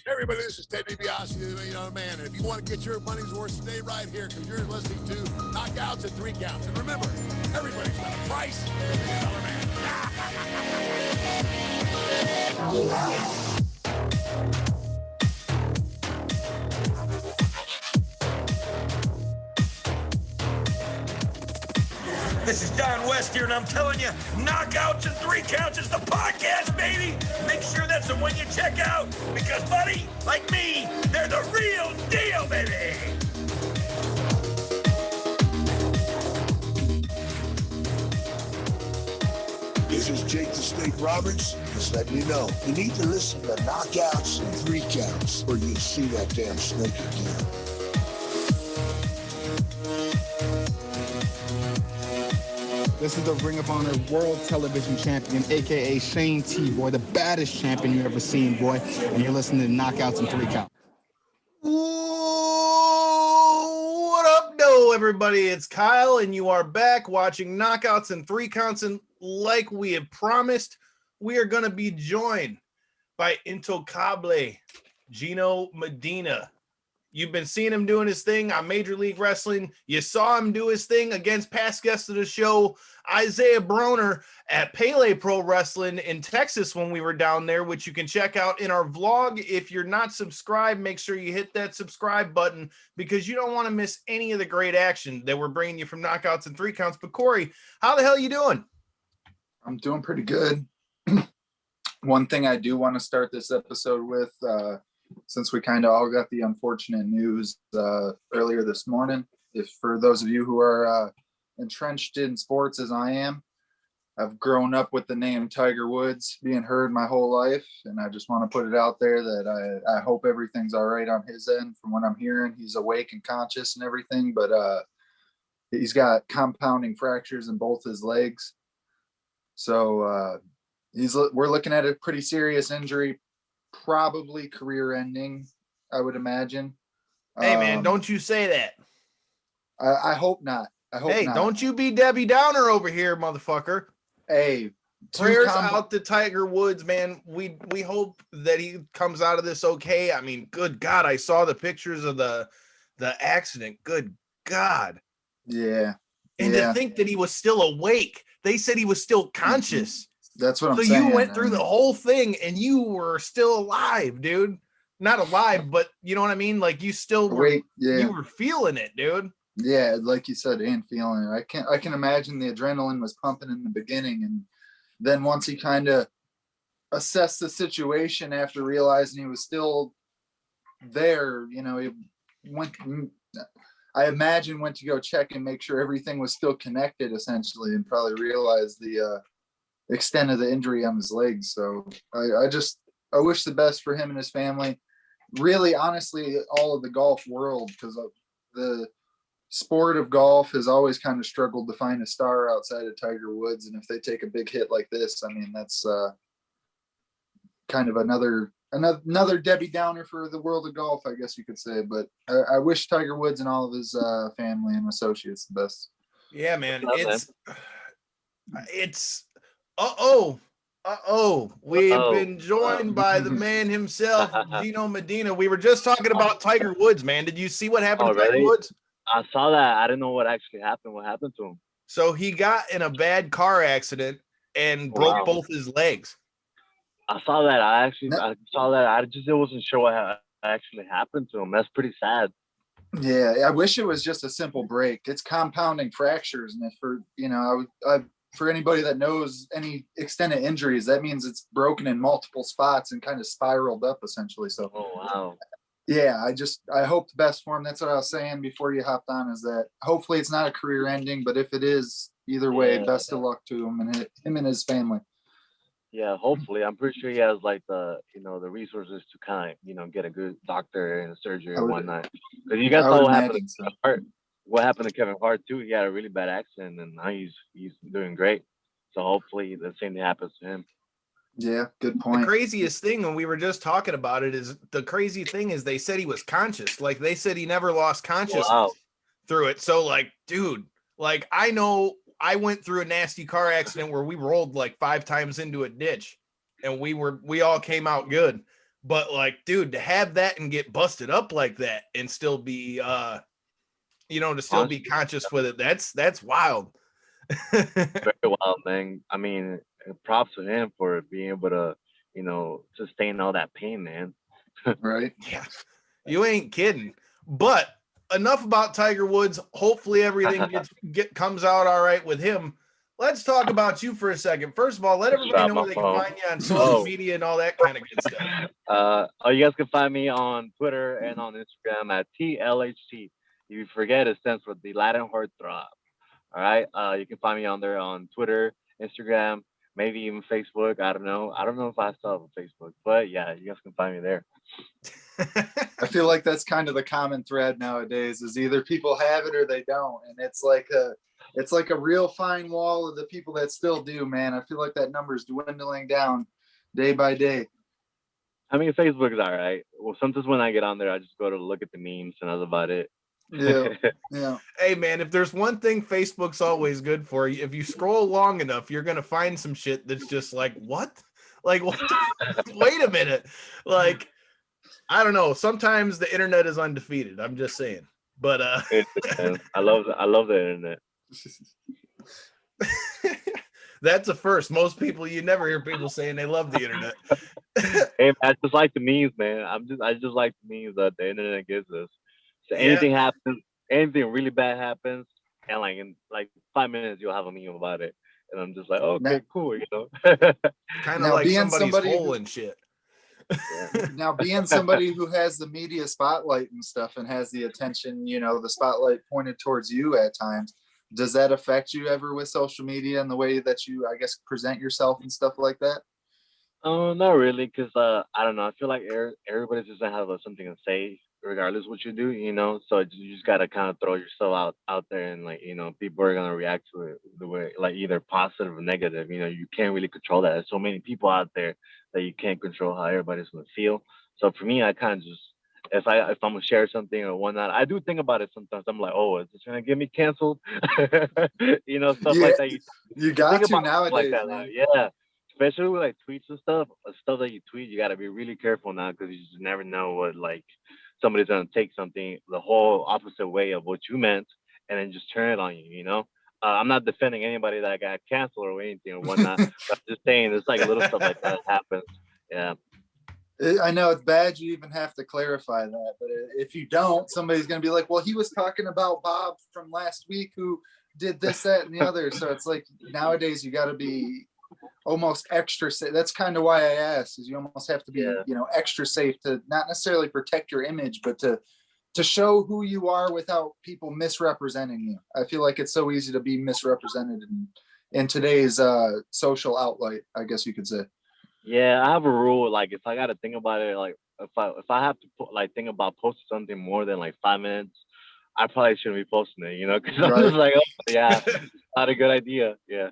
Everybody, this is Ted DiBiase, you know, man. And if you want to get your money's worth, stay right here because you're listening to Knockouts and Three Counts. And remember, everybody's got a price for being another man. This is Don West here, and I'm telling you, Knockouts and Three Counts is the podcast, baby. Make sure that's the one you check out, because, buddy, like me, they're the real deal, baby. This is Jake the Snake Roberts. Just letting you know, you need to listen to Knockouts and Three Counts, or you'll see that damn snake again. This is the Ring of Honor World Television Champion, a.k.a. Shane T, boy, the baddest champion you ever seen, boy. And you're listening to Knockouts and Three Counts. What up, no, everybody? It's Kyle, and you are back watching Knockouts and Three Counts. And like we had promised, we are going to be joined by Intocable Gino Medina. You've been seeing him doing his thing on Major League Wrestling. You saw him do his thing against past guests of the show, Isaiah Broner, at Pele Pro Wrestling in Texas when we were down there, which you can check out in our vlog. If you're not subscribed, make sure you hit that subscribe button because you don't want to miss any of the great action that we're bringing you from Knockouts and Three Counts. But Corey, how the hell are you doing? I'm doing pretty good. One thing I do want to start this episode with, since we kind of all got the unfortunate news earlier this morning, if for those of you who are entrenched in sports as I am, I've grown up with the name Tiger Woods being heard my whole life, and I just want to put it out there that I hope everything's all right on his end. From what I'm hearing, he's awake and conscious and everything, but he's got compounding fractures in both his legs, so we're looking at a pretty serious injury. Probably career ending, I would imagine. Hey, man, don't you say that. I hope not. Hey, don't you be Debbie Downer over here, motherfucker. Hey, prayers out to Tiger Woods, man. We hope that he comes out of this okay. I mean, good God, I saw the pictures of the accident. Good God. Yeah. And to think that he was still awake. They said he was still conscious. Mm-hmm. That's what I'm saying. So you went through the whole thing and you were still alive, dude. Not alive, but you know what I mean? Like you still were, you were feeling it, dude. Yeah, like you said, and feeling it. I can imagine the adrenaline was pumping in the beginning, and then once he kind of assessed the situation after realizing he was still there, you know, he went to go check and make sure everything was still connected essentially, and probably realized the extent of the injury on his legs. So I wish the best for him and his family. Really, honestly, all of the golf world, because the sport of golf has always kind of struggled to find a star outside of Tiger Woods. And if they take a big hit like this, I mean, that's kind of another Debbie Downer for the world of golf, I guess you could say. But I wish Tiger Woods and all of his family and associates the best. Yeah, man. We have been joined by the man himself, Gino Medina. We were just talking about Tiger Woods, man. Did you see what happened to Tiger Woods? I saw that. I didn't know what actually happened. What happened to him? So he got in a bad car accident and broke both his legs. I saw that. I saw that. I just wasn't sure what actually happened to him. That's pretty sad. Yeah, I wish it was just a simple break. It's compounding fractures, and for anybody that knows any extent of injuries, that means it's broken in multiple spots and kind of spiraled up essentially. So, wow. Yeah, I hope the best for him. That's what I was saying before you hopped on, is that hopefully it's not a career ending, but if it is, either way, best of luck to him and his family. Yeah, hopefully. I'm pretty sure he has like the resources to kind of, get a good doctor and surgery and whatnot. Because you guys saw what happened to Kevin Hart. What happened to Kevin Hart too? He had a really bad accident, and now he's doing great. So hopefully the same thing happens to him. Yeah, good point. The craziest thing when we were just talking about it is they said he was conscious. Like they said he never lost consciousness through it. So like, dude, like I know I went through a nasty car accident where we rolled like 5 times into a ditch and we all came out good. But like, dude, to have that and get busted up like that and still be to still be conscious with it, that's wild. Very wild, man. I mean, props to him for being able to, sustain all that pain, man. Right. Yeah. You ain't kidding. But enough about Tiger Woods. Hopefully everything comes out all right with him. Let's talk about you for a second. First of all, let everybody know where they can find you on social media and all that kind of good stuff. You guys can find me on Twitter and on Instagram at TLHT. If you forget, it stands for the Latin Heartthrob. All right. You can find me on there on Twitter, Instagram, maybe even Facebook. I don't know. I don't know if I still have a Facebook, but yeah, you guys can find me there. I feel like that's kind of the common thread nowadays is either people have it or they don't. And it's like a real fine wall of the people that still do, man. I feel like that number is dwindling down day by day. I mean, Facebook is all right. Well, sometimes when I get on there, I just go to look at the memes and that's about it. Yeah. Hey, man, if there's one thing Facebook's always good for, if you scroll long enough, you're going to find some shit that's just like, what? Like, what? Wait a minute. Like, I don't know. Sometimes the internet is undefeated. I'm just saying. But I love the internet. That's a first. Most people, you never hear people saying they love the internet. Hey, I just like the memes, man. I just like the memes that the internet gives us. So anything happens, anything really bad happens, and like in like 5 minutes you'll have a meme about it, and I'm just like, oh, okay, cool, Kind of like somebody's hole and shit. Now, being somebody who has the media spotlight and stuff and has the attention, the spotlight pointed towards you at times, does that affect you ever with social media and the way that you, I guess, present yourself and stuff like that? Not really, because I don't know. I feel like everybody just have something to say, regardless what you do, So you just gotta kind of throw yourself out there, and like people are gonna react to it the way like either positive or negative. You can't really control that. There's so many people out there that you can't control how everybody's gonna feel. So for me, I kind of just if I'm gonna share something or whatnot, I do think about it sometimes. I'm like, oh, is this gonna get me canceled? Stuff like that. You got to nowadays, like that, man. Yeah. Especially with like tweets and stuff that you tweet, you got to be really careful now because you just never know what like somebody's gonna take something the whole opposite way of what you meant and then just turn it on you. I'm not defending anybody that got canceled or anything or whatnot, but I'm just saying there's like little stuff like that happens. Yeah. I know it's bad you even have to clarify that, but if you don't, somebody's gonna be like, well, he was talking about Bob from last week who did this, that, and the other. So it's like nowadays you got to be almost extra safe. That's kind of why I asked, is you almost have to be extra safe to not necessarily protect your image, but to show who you are without people misrepresenting you. I feel like it's so easy to be misrepresented in today's social outlet, I guess you could say. Yeah, I have a rule. Like if I got to think about it, like if I have to think about posting something more than like 5 minutes, I probably shouldn't be posting it, because I'm just like, oh yeah, not a good idea. Yeah.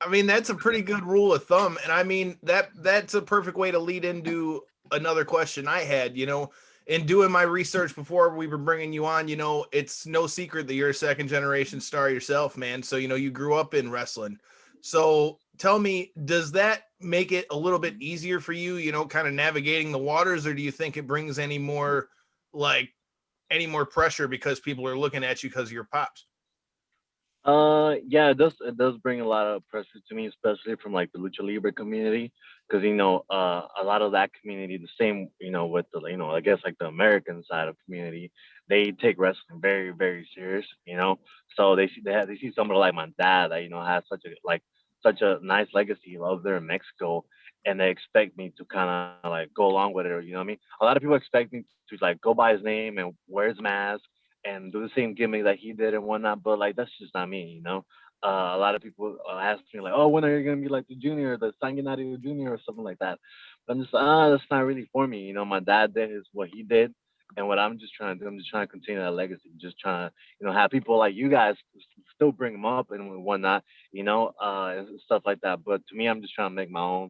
I mean, that's a pretty good rule of thumb. And I mean, that's a perfect way to lead into another question I had, in doing my research before we were bringing you on, it's no secret that you're a second generation star yourself, man. So, you grew up in wrestling. So tell me, does that make it a little bit easier for you, kind of navigating the waters, or do you think it brings any more pressure because people are looking at you because of your pops? Yeah, it does bring a lot of pressure to me, especially from like the lucha libre community, because a lot of that community, the same, with the I guess like the American side of community, they take wrestling very, very serious, So they see somebody like my dad that has such a nice legacy over there in Mexico, and they expect me to kind of like go along with it, or what I mean. A lot of people expect me to like go by his name and wear his mask and do the same gimmick that he did and whatnot, but like that's just not me, A lot of people ask me like, "Oh, when are you gonna be like the junior, the Sanguinario Junior, or something like that?" But I'm just that's not really for me, My dad did what he did, and what I'm just trying to do, I'm just trying to continue that legacy, just trying to, have people like you guys still bring them up and whatnot, and stuff like that. But to me, I'm just trying to make my own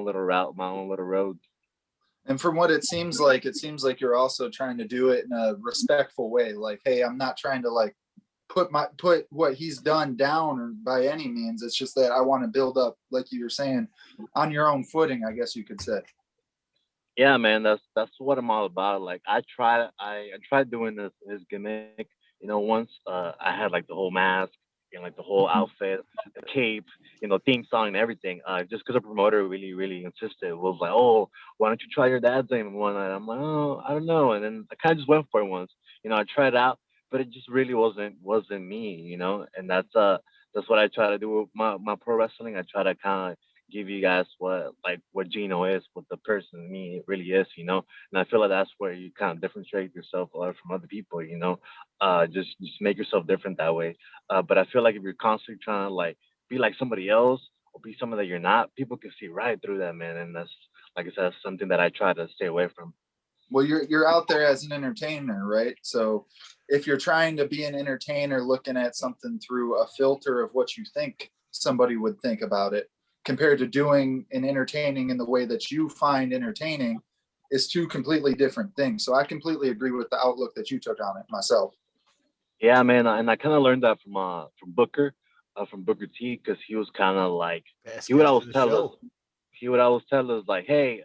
little route, my own little road. And from what it seems like you're also trying to do it in a respectful way. Like, hey, I'm not trying to like put what he's done down by any means. It's just that I want to build up, like you were saying, on your own footing, I guess you could say. Yeah, man, that's what I'm all about. Like I tried doing this gimmick. Once I had like the whole mask and like the whole outfit, the cape, theme song and everything. Just because a promoter really, really insisted, was like, oh, why don't you try your dad's name one night? I'm like, oh, I don't know. And then I kind of just went for it once. I tried it out, but it just really wasn't me. And that's what I try to do with my pro wrestling. I try to kind of give you guys what Gino is, what the person me really is. And I feel like that's where you kind of differentiate yourself a lot from other people. Just make yourself different that way. But I feel like if you're constantly trying to like be like somebody else or be someone that you're not, people can see right through that, man. And that's, like I said, something that I try to stay away from. Well, you're out there as an entertainer, right? So if you're trying to be an entertainer looking at something through a filter of what you think somebody would think about it, compared to doing and entertaining in the way that you find entertaining, is two completely different things. So I completely agree with the outlook that you took on it myself. Yeah, man, and I kind of learned that from Booker, from Booker T, because he was kind of like Best he would guest always of the tell us show. he would always tell us like, hey,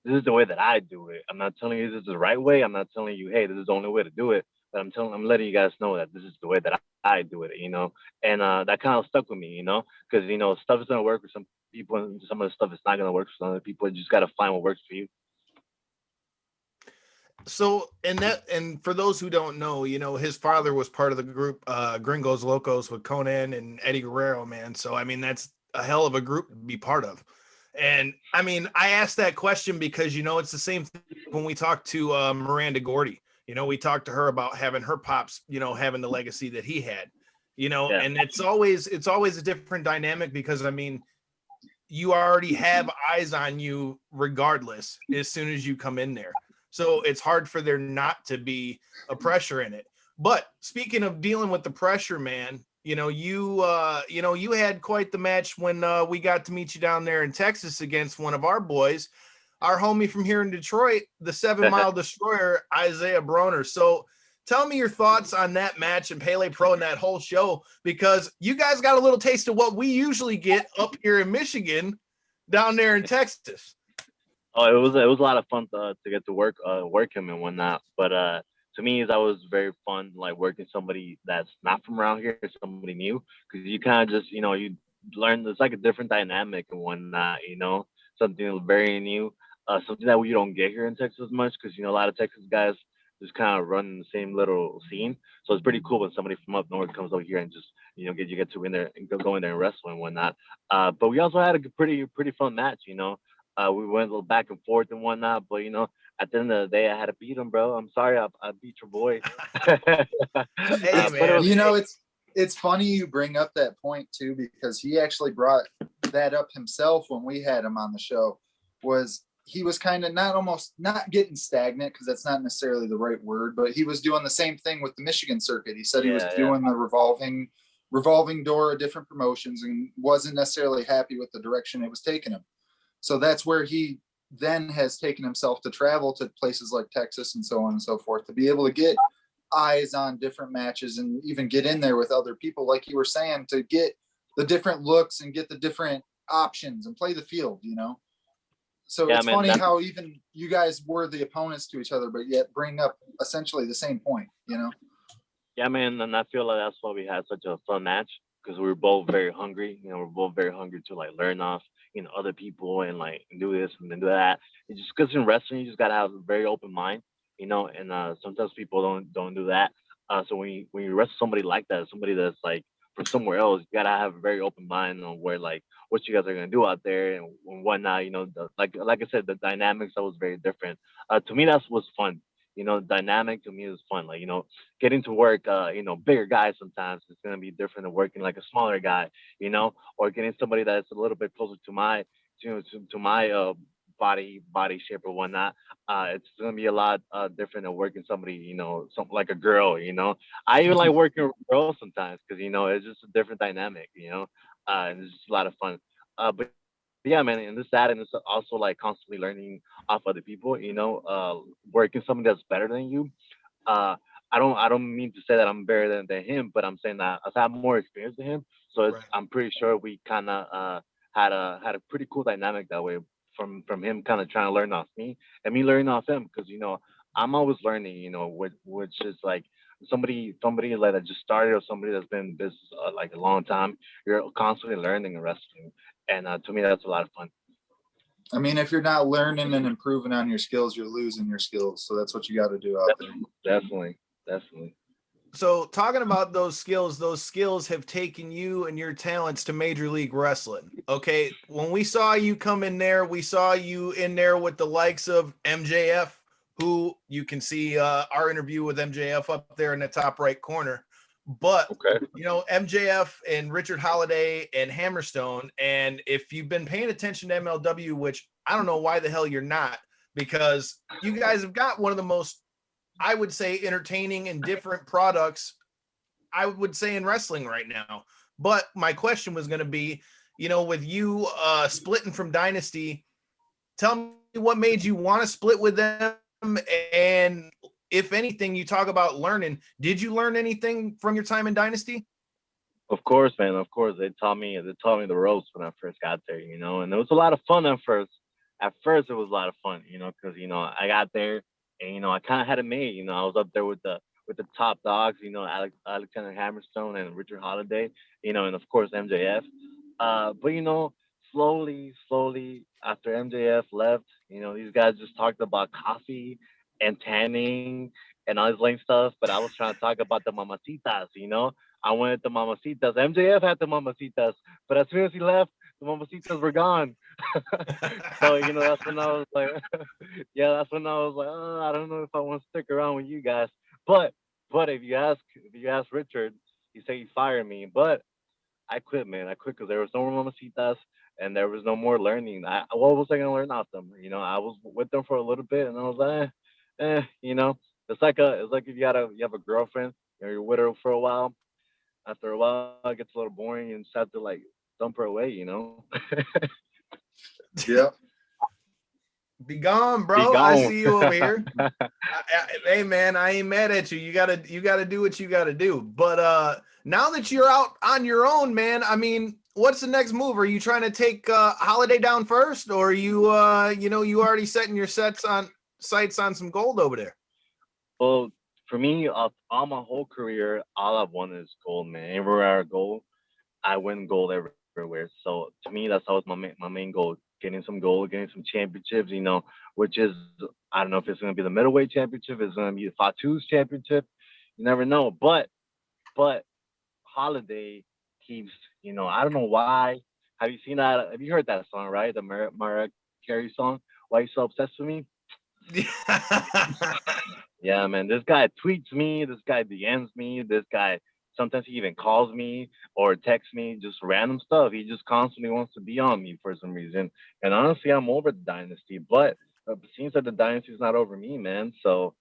this is the way that I do it. I'm not telling you this is the right way. I'm not telling you, hey, this is the only way to do it. But I'm letting you guys know that this is the way that I do it. And that kind of stuck with me, because stuff is gonna work for some people, and some of the stuff is not gonna work for some other people. You just gotta find what works for you. So, and for those who don't know, his father was part of the group Gringos Locos with Conan and Eddie Guerrero, man. So, I mean, that's a hell of a group to be part of. And I mean, I asked that question because, it's the same thing when we talked to Miranda Gordy. We talked to her about having her pops, having the legacy that he had, Yeah. and it's always a different dynamic because, I mean, you already have eyes on you regardless as soon as you come in there. So it's hard for there not to be a pressure in it. But speaking of dealing with the pressure, man, you had quite the match when we got to meet you down there in Texas against one of our boys, our homie from here in Detroit, the 7 Mile Destroyer, Isaiah Broner. So tell me your thoughts on that match and Pele Pro and that whole show, because you guys got a little taste of what we usually get up here in Michigan down there in Texas. Oh, it was a lot of fun to get to work him and whatnot. But to me, that was very fun, like working somebody that's not from around here, somebody new, because you kind of just you learn. It's like a different dynamic and whatnot. Something very new, something that we don't get here in Texas much, because a lot of Texas guys just kind of run the same little scene. So it's pretty cool when somebody from up north comes over here and just get to in there and go in there and wrestle and whatnot. But we also had a pretty fun match. We went a little back and forth and whatnot, but at the end of the day, I had to beat him, bro. I'm sorry, I beat your boy. Hey, But it man. was It's funny you bring up that point too, because he actually brought that up himself when we had him on the show. Was he was kind of not getting stagnant, because that's not necessarily the right word, but he was doing the same thing with the Michigan circuit. He said he was doing the revolving door of different promotions and wasn't necessarily happy with the direction it was taking him. So that's where he then has taken himself to travel to places like Texas and so on and so forth, to be able to get eyes on different matches and even get in there with other people, like you were saying, to get the different looks and get the different options and play the field. So yeah, it's man. funny how even you guys were the opponents to each other, but yet bring up essentially the same point. Yeah, man, and I feel like that's why we had such a fun match, because we were both very hungry. We're both very hungry to like learn off other people and like do this and then do that. It's just because in wrestling you just gotta have a very open mind. And sometimes people don't do that. So when you wrestle somebody like that, somebody that's like from somewhere else, you gotta have a very open mind on where like what you guys are gonna do out there and whatnot. Like I said, the dynamics that was very different. To me, that's what's fun. Dynamic to me is fun. Like getting to work, bigger guys sometimes it's gonna be different than working like a smaller guy, or getting somebody that's a little bit closer to my body shape or whatnot. It's gonna be a lot different than working somebody, something like a girl. I even like working with girls sometimes because it's just a different dynamic, and it's just a lot of fun. But yeah, man, and it's also like constantly learning off other people, working something that's better than you. Uh, I don't mean to say that I'm better than him, but I'm saying that I've had more experience than him. So Right. I'm pretty sure we kind of had a pretty cool dynamic that way. from him kind of trying to learn off me and me learning off him because I'm always learning. Which is like somebody like that just started or somebody that's been in business like a long time. You're constantly learning and wrestling, and to me that's a lot of fun. I mean, if you're not learning and improving on your skills, you're losing your skills. So that's what you got to do out there. Definitely. So talking about those skills have taken you and your talents to Major League Wrestling. Okay, when we saw you come in there, we saw you in there with the likes of MJF, who you can see our interview with MJF up there in the top right corner. But okay, MJF and Richard Holiday and Hammerstone, and if you've been paying attention to MLW, which I don't know why the hell you're not, because you guys have got one of the most, I would say, entertaining and different products, I would say, in wrestling right now. But my question was going to be, with you splitting from Dynasty, tell me what made you want to split with them. And if anything, you talk about learning. Did you learn anything from your time in Dynasty? Of course, man. Of course, they taught me the ropes when I first got there, and it was a lot of fun at first. At first, it was a lot of fun, because I got there and I kind of had it made. I was up there with the top dogs, Alexander Hammerstone and Richard Holiday, and of course MJF. But slowly after MJF left, these guys just talked about coffee and tanning and all this lame stuff. But I was trying to talk about the mamacitas. I wanted the mamacitas. MJF had the mamacitas, but as soon as he left, the mamacitas were gone. So that's when I was like, yeah, that's when I was like, oh, I don't know if I want to stick around with you guys. But if you ask Richard, he said he fired me. But I quit, man. I quit because there was no more mamacitas and there was no more learning. What was I gonna learn off them? I was with them for a little bit and I was like, it's like if you have a girlfriend, you're with her for a while. After a while, it gets a little boring and just have to like dump her away. Yeah. Be gone, bro. Be gone. I see you over here. Hey, man, I ain't mad at you. You gotta do what you gotta do. But now that you're out on your own, man, I mean, what's the next move? Are you trying to take Holiday down first, or are you you already setting your sights on some gold over there? Well, for me, all my whole career, all I've won is gold, man. Everywhere I go, I win gold everywhere. So to me, that's always my main goal: getting some gold, getting some championships. Which is, I don't know if it's going to be the middleweight championship, it's going to be the Fatu's championship. You never know. But Holiday keeps, I don't know why. Have you seen that? Have you heard that song, right? The Mariah Carey song, "Why You So Obsessed with Me"? Yeah, man. This guy tweets me. This guy DMs me. This guy sometimes he even calls me or texts me just random stuff. He just constantly wants to be on me for some reason. And honestly, I'm over the dynasty, but it seems that the dynasty's not over me, man. So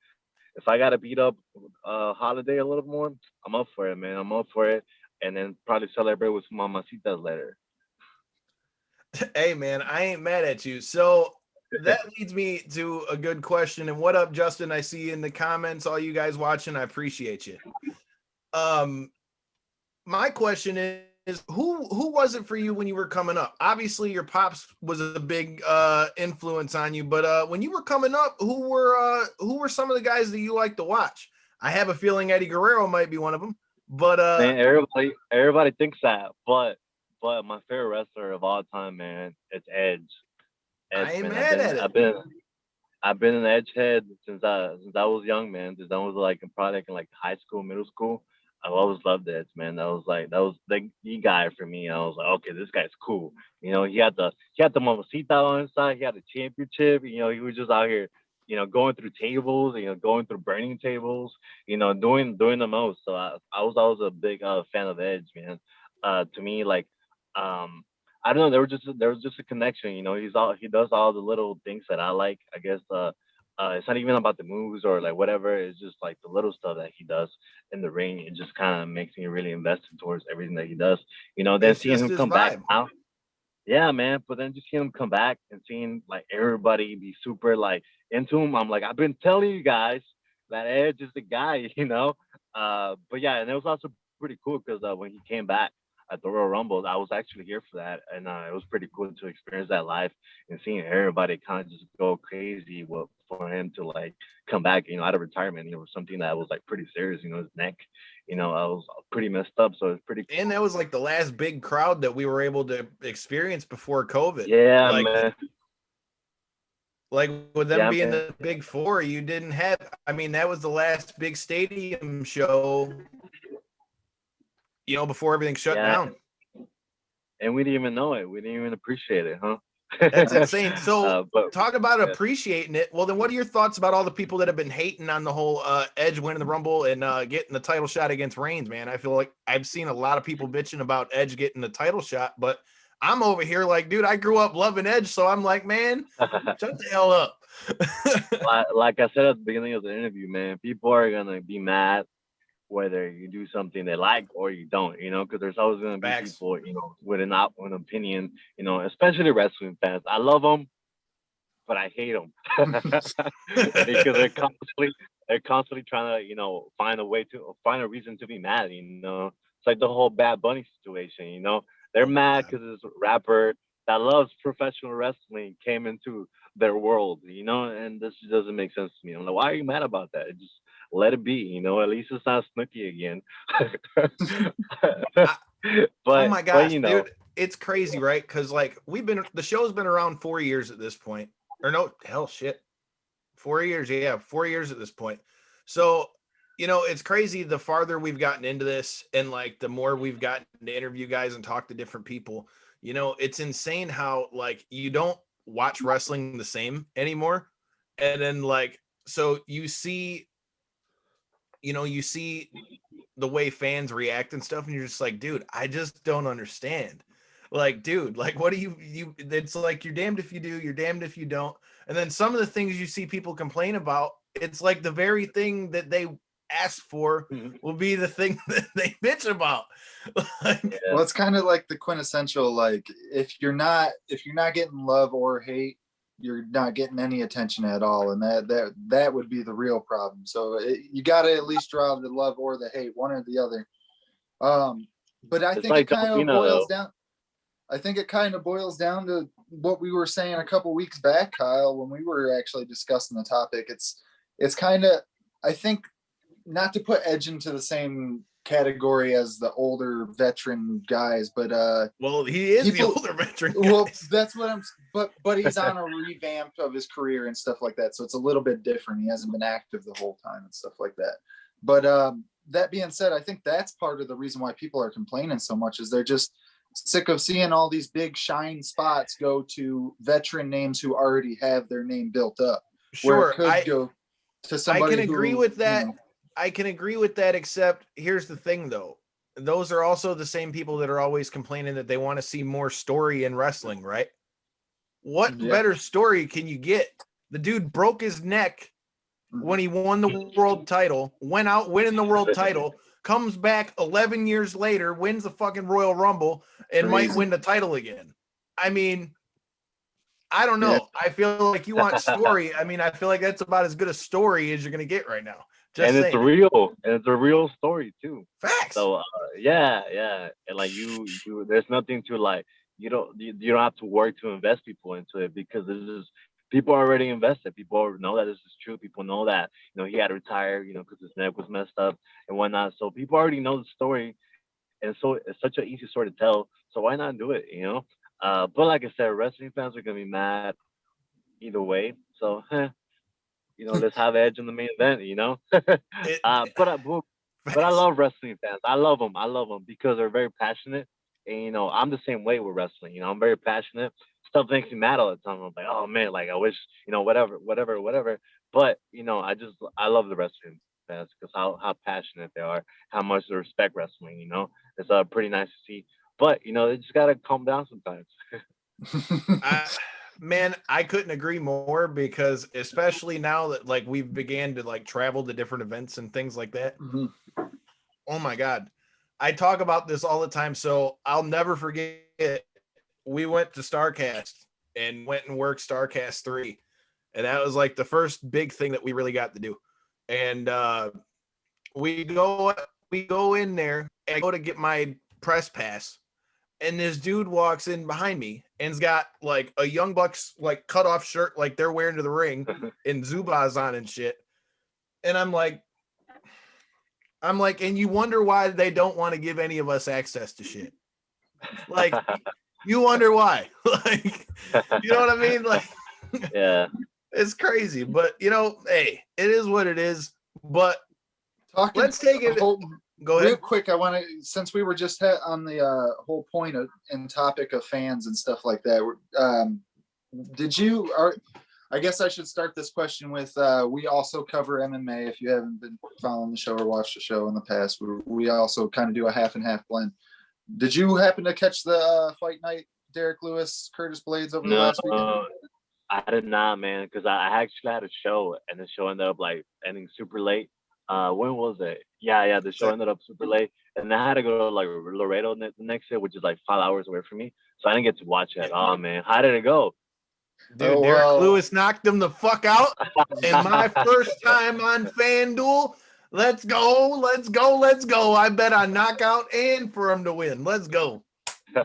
if I gotta beat up Holiday a little more, I'm up for it, man. I'm up for it, and then probably celebrate with some mamacitas later. Hey, man, I ain't mad at you. So that leads me to a good question. And what up, Justin? I see you in the comments, all you guys watching. I appreciate you. My question is who was it for you when you were coming up? Obviously, your pops was a big influence on you, but when you were coming up, who were some of the guys that you like to watch? I have a feeling Eddie Guerrero might be one of them. But man, everybody thinks that, but my favorite wrestler of all time, man, it's Edge. I ain't mad at it. I've been an Edge head since I was young, man. Since I was like probably in like high school, middle school. I've always loved Edge, man. That was the guy for me. I was like, okay, this guy's cool. He had the mamacita on his side. He had the championship. He was just out here, going through tables, going through burning tables, doing the most. So I was always a big fan of Edge, man. To me, like, I don't know. There was just a connection. He does all the little things that I like. I guess it's not even about the moves or like whatever. It's just like the little stuff that he does in the ring. It just kind of makes me really invested towards everything that he does. Then seeing him come back now. Yeah, man. But then just seeing him come back and seeing like everybody be super like into him. I'm like, I've been telling you guys that Edge is the guy, But yeah, and it was also pretty cool because when he came back, at the Royal Rumble. I was actually here for that, and it was pretty cool to experience that live and seeing everybody kind of just go crazy for him to like come back, out of retirement. It was something that was like pretty serious. His neck, I was pretty messed up, so it was pretty cool. And that was like the last big crowd that we were able to experience before COVID. Yeah, man. Like with them being the big four, you didn't have. I mean, that was the last big stadium show, before everything shut down. And we didn't even know it. We didn't even appreciate it, huh? That's insane. So talk about appreciating it. Well, then what are your thoughts about all the people that have been hating on the whole Edge winning the Rumble and getting the title shot against Reigns, man? I feel like I've seen a lot of people bitching about Edge getting the title shot, but I'm over here like, dude, I grew up loving Edge, so I'm like, man, shut the hell up. like I said at the beginning of the interview, man, people are gonna be mad whether you do something they like or you don't, because there's always gonna be people, with an opinion, especially wrestling fans. I love them, but I hate them because they're constantly trying to, find a reason to be mad. It's like the whole Bad Bunny situation. They're mad because this rapper that loves professional wrestling came into their world, and this just doesn't make sense to me. I'm like, why are you mad about that? Just let it be, at least it's not Snooki again. Oh my gosh, dude, it's crazy, right? Because like the show's been around 4 years at this point, or no, hell, shit, 4 years, 4 years at this point. So, it's crazy. The farther we've gotten into this, and like the more we've gotten to interview guys and talk to different people, it's insane how like you don't watch wrestling the same anymore, and then like so you see the way fans react and stuff, and you're just like, dude, I just don't understand. Like, dude, like, what do you it's like you're damned if you do, you're damned if you don't. And then some of the things you see people complain about, it's like the very thing that they asked for will be the thing that they bitch about. Well, it's kind of like the quintessential, like, if you're not getting love or hate, you're not getting any attention at all, and that would be the real problem. So you got to at least draw the love or the hate, one or the other. But I think it kind of boils down. I think it kind of boils down to what we were saying a couple weeks back, Kyle, when we were actually discussing the topic. It's kind of, I think, not to put Edge into the same category as the older veteran guys, but well, he is the older veteran guys. Well, that's what but he's on a revamp of his career and stuff like that, so it's a little bit different. He hasn't been active the whole time and stuff like that. But that being said, I think that's part of the reason why people are complaining so much, is they're just sick of seeing all these big shine spots go to veteran names who already have their name built up. Sure, I go to somebody. I can agree with that. I can agree with that, except here's the thing, though. Those are also the same people that are always complaining that they want to see more story in wrestling, right? What better story can you get? The dude broke his neck when he won the world title, went out winning the world title, comes back 11 years later, wins the fucking Royal Rumble, and might win the title again. I mean, I don't know. I feel like you want story. I mean, I feel like that's about as good a story as you're going to get right now. Just and saying. It's a real story too. Facts. So yeah, and like you there's nothing to like. You don't have to work to invest people into it, because this is people already invested. People know that this is true. People know that he had to retire, because his neck was messed up and whatnot. So people already know the story, and so it's such an easy story to tell. So why not do it? But like I said, wrestling fans are gonna be mad either way. So. Let's have Edge in the main event, but I love wrestling fans. I love them because they're very passionate. And, I'm the same way with wrestling. I'm very passionate. Stuff makes me mad all the time. I'm like, oh man, like I wish, whatever. But, I love the wrestling fans because how passionate they are, how much they respect wrestling, it's pretty nice to see. But, they just got to calm down sometimes. Man, I couldn't agree more, because especially now that like we've began to like travel to different events and things like that. Mm-hmm. Oh my God. I talk about this all the time. So I'll never forget, we went to StarCast and went and worked StarCast 3. And that was like the first big thing that we really got to do. And we go in there and I go to get my press pass. and this dude walks in behind me and's got like a Young Bucks like cut off shirt like they're wearing to the ring and Zubaz on and shit. And I'm like, and you wonder why they don't want to give any of us access to shit. Like, you wonder why. Like, you know what I mean? Like, yeah, it's crazy. But hey, it is what it is. But let's take it. Go ahead. Real quick, I want to, since we were just on the whole point and topic of fans and stuff like that, I guess I should start this question with, we also cover MMA. If you haven't been following the show or watched the show in the past, we also kind of do a half and half blend. Did you happen to catch the fight night, Derek Lewis, Curtis Blades over the last weekend? I did not, man, because I actually had a show, and the show ended up like ending super late. When was it? Yeah, the show ended up super late, and I had to go to like Laredo the next day, which is like 5 hours away from me, so I didn't get to watch it. Oh man, how did it go? Dude, Derek Lewis knocked him the fuck out. And my first time on FanDuel, let's go. I bet on knockout and for him to win. Let's go. I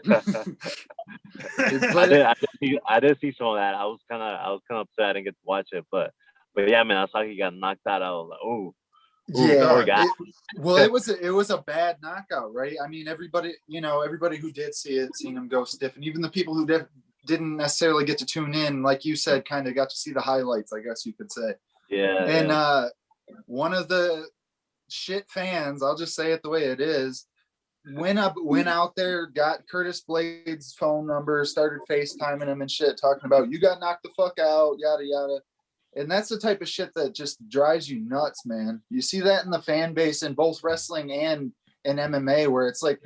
did see some of that. I was kind of upset I didn't get to watch it, but yeah, man, I saw he got knocked out. I was like, oh. Yeah, it was a bad knockout, right? I mean, everybody who did see it, seen him go stiff, and even the people who didn't necessarily get to tune in, like you said, kind of got to see the highlights, I guess you could say. Yeah. And one of the shit fans, I'll just say it the way it is, went out there, got Curtis Blades' phone number, started FaceTiming him and shit, talking about, you got knocked the fuck out, yada yada. And that's the type of shit that just drives you nuts, man. You see that in the fan base in both wrestling and in MMA, where it's like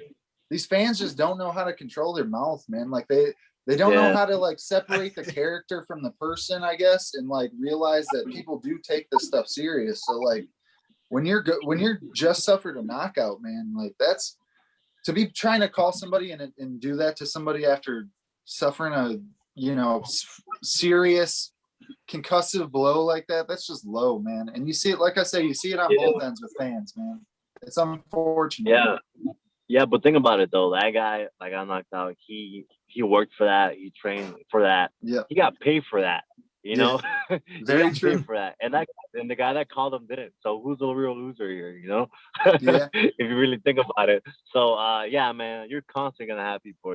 these fans just don't know how to control their mouth, man. Like they don't know how to like separate the character from the person, I guess, and like realize that people do take this stuff serious. So like when you're just suffered a knockout, man, like that's to be trying to call somebody and do that to somebody after suffering a serious concussive blow like that. That's just low, man. And you see it, like I say, you see it on both ends with fans, man. It's unfortunate. Yeah, but think about it though. That guy, like, got knocked out. He worked for that. He trained for that. Yeah. He got paid for that. You know, very true. Paid for that. And the guy that called him didn't. So who's the real loser here? You know, yeah. If you really think about it. So yeah, man, you're constantly gonna have people,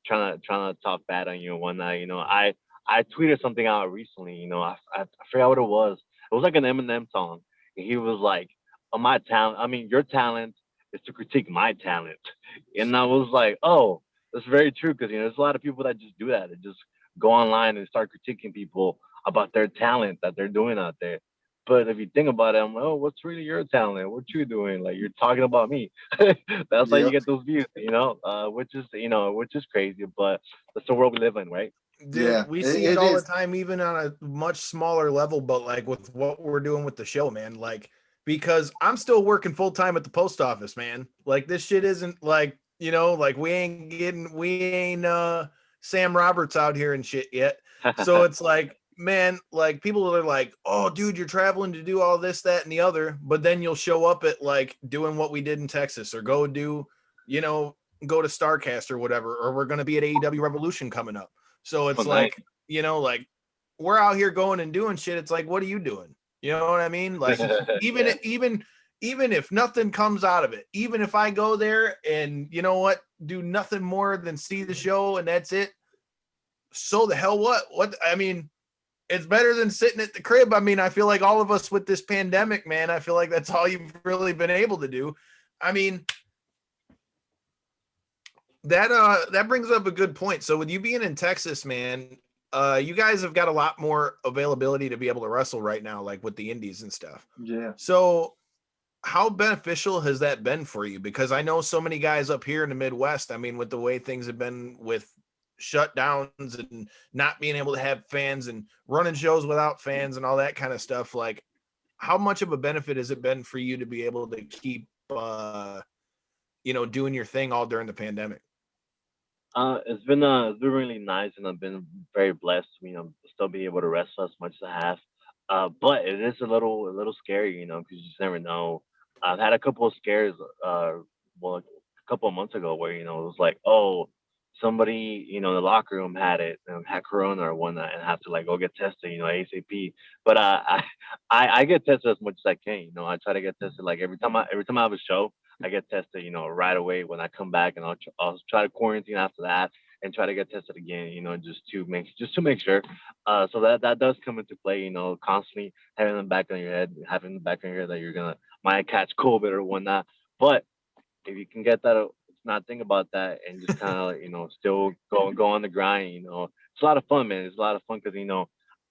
trying to talk bad on you and whatnot. I tweeted something out recently. I forgot what it was. It was like an Eminem song. And he was like, my talent. I mean, your talent is to critique my talent. And I was like, oh, that's very true. Because, there's a lot of people that just do that. They just go online and start critiquing people about their talent that they're doing out there. But if you think about it, I'm like, oh, what's really your talent? What you doing? Like, you're talking about me. That's how you get those views, which is crazy. But that's the world we live in, right? Dude, we see it all the time, even on a much smaller level, but like with what we're doing with the show, man, like, because I'm still working full time at the post office, man. Like, this shit isn't like, like we ain't Sam Roberts out here and shit yet. So it's like, man, like people are like, oh dude, you're traveling to do all this, that, and the other, but then you'll show up at like doing what we did in Texas, or go do, go to StarCast or whatever, or we're going to be at AEW Revolution coming up. So it's like, like we're out here going and doing shit. It's like, what are you doing? You know what I mean? Like, even if nothing comes out of it, even if I go there and do nothing more than see the show and that's it. So the hell what? I mean, it's better than sitting at the crib. I mean, I feel like all of us with this pandemic, man, I feel like that's all you've really been able to do. I mean, that brings up a good point. So with you being in Texas, man, you guys have got a lot more availability to be able to wrestle right now, like with the indies and stuff. Yeah. So how beneficial has that been for you? Because I know so many guys up here in the Midwest, I mean, with the way things have been with shutdowns and not being able to have fans and running shows without fans and all that kind of stuff, like how much of a benefit has it been for you to be able to keep, doing your thing all during the pandemic? It's been really nice, and I've been very blessed to still be able to wrestle as much as I have. But it is a little scary, because you just never know. I've had a couple of scares, a couple of months ago where it was like, oh, somebody, in the locker room had it, had corona or whatnot, and have to like go get tested, ASAP. But I get tested as much as I can. I try to get tested like every time I have a show, I get tested, right away when I come back, and I'll try to quarantine after that and try to get tested again, just to make sure. So that does come into play, constantly having the back on your head, having the back on your head that you're gonna might catch COVID or whatnot. But if you can get that, not think about that and just kind of still go on the grind. It's a lot of fun, man. It's a lot of fun because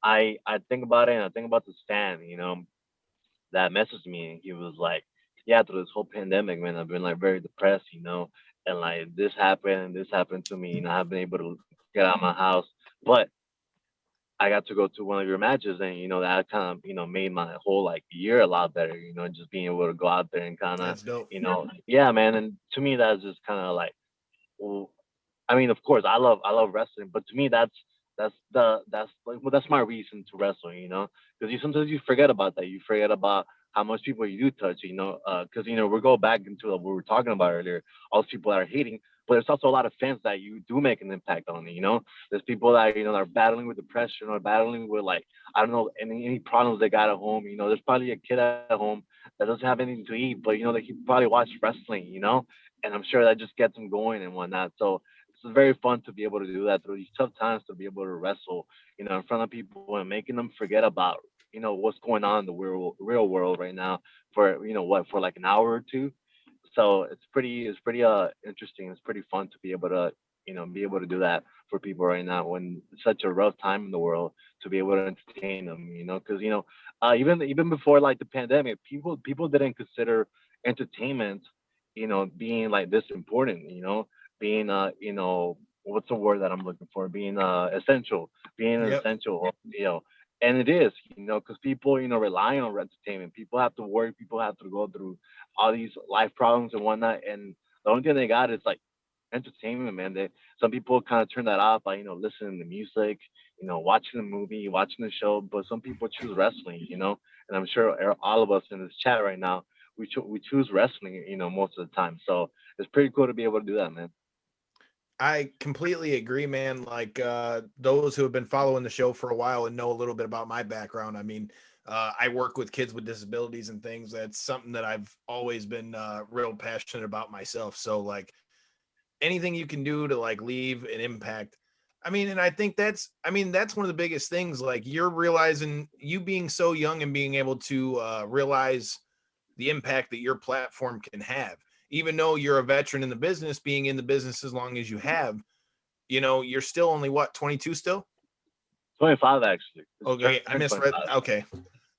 I think about it, and I think about this fan, that messaged me, and he was like, yeah, through this whole pandemic, man, I've been like very depressed, and like this happened and this happened to me, I haven't been able to get out of my house, but I got to go to one of your matches, and that kind of made my whole like year a lot better. Just being able to go out there and kind of That's dope. yeah, man. And to me, that's just kind of like, well, I mean, of course, I love wrestling, but to me, that's my reason to wrestle. Because sometimes you forget about that. You forget about how much people you do touch. Because we go back into what we were talking about earlier. All those people that are hating, but there's also a lot of fans that you do make an impact on. There's people that are battling with depression or battling with like I don't know any problems they got at home. There's probably a kid at home that doesn't have anything to eat, but they can probably watch wrestling. And I'm sure that just gets them going and whatnot. So it's very fun to be able to do that through these tough times, to be able to wrestle, in front of people and making them forget about, what's going on in the real world right now for, for like an hour or two. So it's pretty interesting. It's pretty fun to be able to do that for people right now when it's such a rough time in the world, to be able to entertain them, because even before like the pandemic, people didn't consider entertainment, being like this important, being what's the word that I'm looking for, being essential, being an Yep. essential, and it is, because people, rely on entertainment. People have to work, people have to go through all these life problems and whatnot, and the only thing they got is like entertainment, man. Some people kind of turn that off by listening to music, watching the movie, watching the show, but some people choose wrestling, and I'm sure all of us in this chat right now, we choose wrestling, most of the time. So it's pretty cool to be able to do that, man. I completely agree, man. Like those who have been following the show for a while and know a little bit about my background. I mean, I work with kids with disabilities and things. That's something that I've always been real passionate about myself. So like anything you can do to like leave an impact. I mean, and I think that's one of the biggest things. Like you're realizing, you being so young and being able to realize the impact that your platform can have, even though you're a veteran in the business, being in the business as long as you have, you're still only what, 22 still? 25 actually. Okay, I Turned misread. 25. Okay,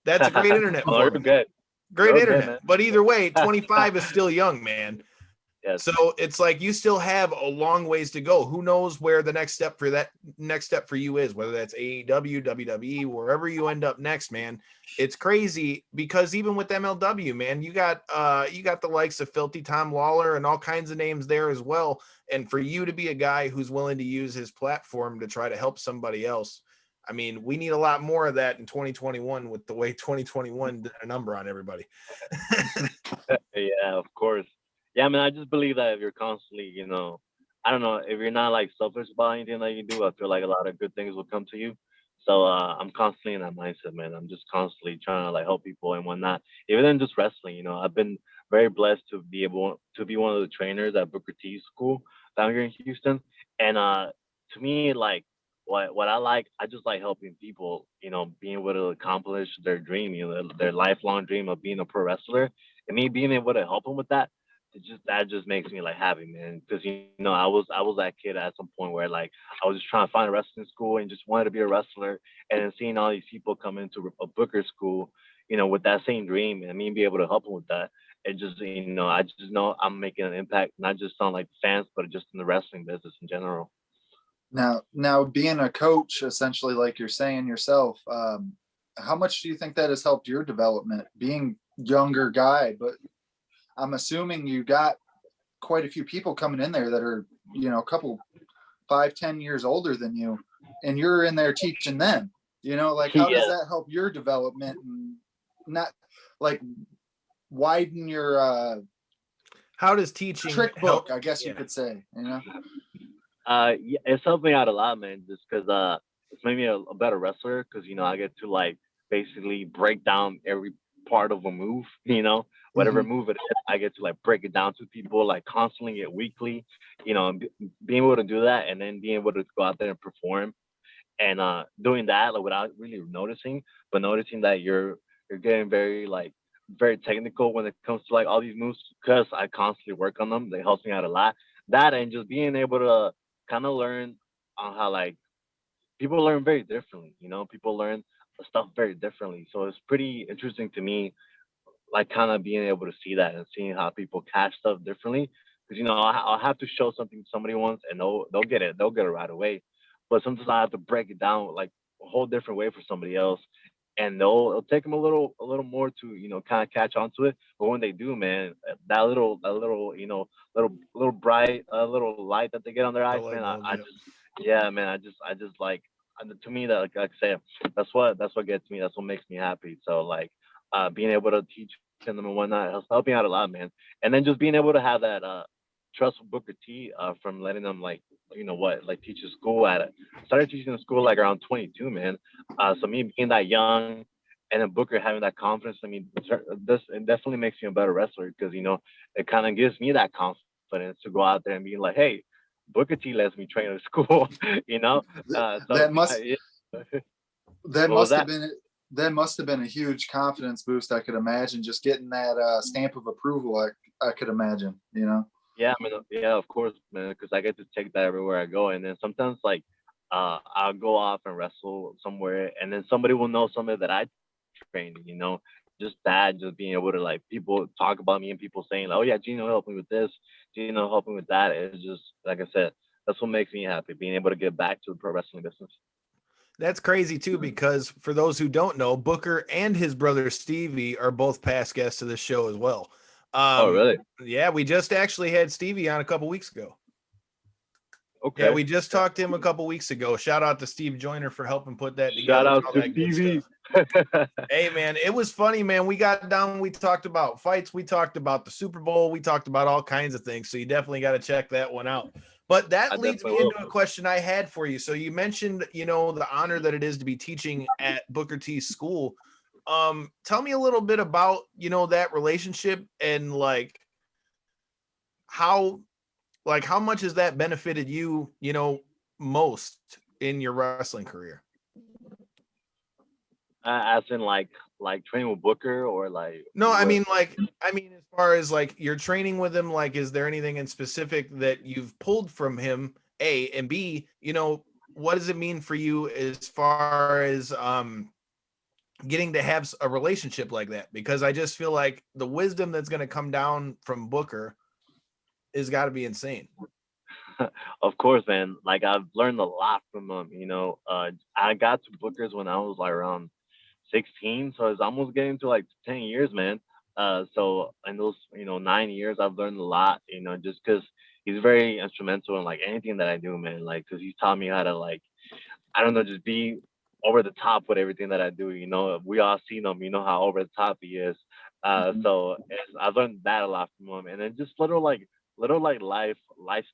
that's a great internet Oh, you're for me. good. Great You're good, internet. man. But either way, 25 is still young, man. Yes. So it's like you still have a long ways to go. Who knows where the next step for you is, whether that's AEW, WWE, wherever you end up next, man. It's crazy because even with MLW, man, you got the likes of Filthy Tom Lawler and all kinds of names there as well. And for you to be a guy who's willing to use his platform to try to help somebody else, I mean, we need a lot more of that in 2021 with the way 2021 did a number on everybody. Yeah, of course. Yeah, I mean, I just believe that if you're constantly, I don't know, if you're not like selfish about anything that you do, I feel like a lot of good things will come to you. So I'm constantly in that mindset, man. I'm just constantly trying to like help people and whatnot. Even in just wrestling, I've been very blessed to be able to be one of the trainers at Booker T school down here in Houston. And to me, like what I like, I just like helping people, being able to accomplish their dream, their lifelong dream of being a pro wrestler, and me being able to help them with that. That just makes me like happy, man. Because I was that kid at some point where like I was just trying to find a wrestling school and just wanted to be a wrestler, and then seeing all these people come into a Booker school, with that same dream, and me be able to help them with that. It just, I just know I'm making an impact, not just on like fans, but just in the wrestling business in general. Now being a coach, essentially, like you're saying yourself, how much do you think that has helped your development? Being younger guy, but I'm assuming you got quite a few people coming in there that are, a couple 5-10 years older than you, and you're in there teaching them. Like how does that help your development and not like widen your how does teaching trick help? book, I guess you could say, Yeah, it's helped me out a lot, man. Just because it's made me a better wrestler. Because I get to like basically break down every part of a move. Whatever Mhm. move it is, I get to like break it down to people like constantly and weekly. Being able to do that, and then being able to go out there and perform, and doing that like without really noticing, but noticing that you're getting very technical when it comes to like all these moves because I constantly work on them. They helps me out a lot. That and just being able to kind of learn on how like people learn very differently. People learn stuff very differently. So it's pretty interesting to me, like kind of being able to see that and seeing how people catch stuff differently. Because I'll have to show something to somebody once and they'll get it. They'll get it right away. But sometimes I have to break it down like a whole different way for somebody else, and it'll take them a little more to kind of catch on to it. But when they do, man, that little little bright little light that they get on their The eyes, light man, I, bulb, I yeah. just yeah, man, I just like to me that like I say that's what gets me. That's what makes me happy. So like being able to teach them and whatnot helped me out a lot, man. And then just being able to have that trust with Booker T from letting them like like teach a school at it. Started teaching in school like around 22, man. So me being that young and then Booker having that confidence, I mean, this it definitely makes me a better wrestler because it kind of gives me that confidence to go out there and be like, hey, Booker T lets me train at school, you know. So That must yeah. that What was must have that? been that must have been a huge confidence boost. I could imagine just getting that stamp of approval. I could imagine. Yeah, I mean, yeah, of course, man, because I get to take that everywhere I go, and then sometimes like, I'll go off and wrestle somewhere, and then somebody will know somebody that I trained, just that, just being able to like people talk about me and people saying, like, oh yeah, Gino helped me with this, Gino helped me with that. It's just like I said, that's what makes me happy, being able to get back to the pro wrestling business. That's crazy too, because for those who don't know, Booker and his brother Stevie are both past guests of this show as well. Oh, Um, really? yeah, we just actually had Stevie on a couple weeks ago. Yeah, Okay. we just talked to him a couple weeks ago. Shout out to Steve Joyner for helping put that Shout together and out all to that good Stevie. stuff. Hey man, it was funny, man. We got down, we talked about fights, we talked about the Super Bowl, we talked about all kinds of things. So you definitely got to check that one out. But I that leads definitely me will. into a question I had for you. So you mentioned, the honor that it is to be teaching at Booker T's school. Tell me a little bit about, that relationship and how how much has that benefited you, most in your wrestling career? As in like training with Booker or like No, I what? mean, as far as you're training with him, is there anything in specific that you've pulled from him? A and B, what does it mean for you as far as getting to have a relationship like that? Because I just feel like the wisdom that's going to come down from Booker is got to be insane. Of course, man. Like I've learned a lot from him. I got to Booker's when I was like around 16, so it's almost getting to like 10 years, man. So in those 9 years, I've learned a lot. Just because he's very instrumental in like anything that I do, man. Like because he's taught me how to like I don't know, just be over the top with everything that I do. We all seen him. You know how over the top he is. Mhm. So I've learned that a lot from him, and then just little like life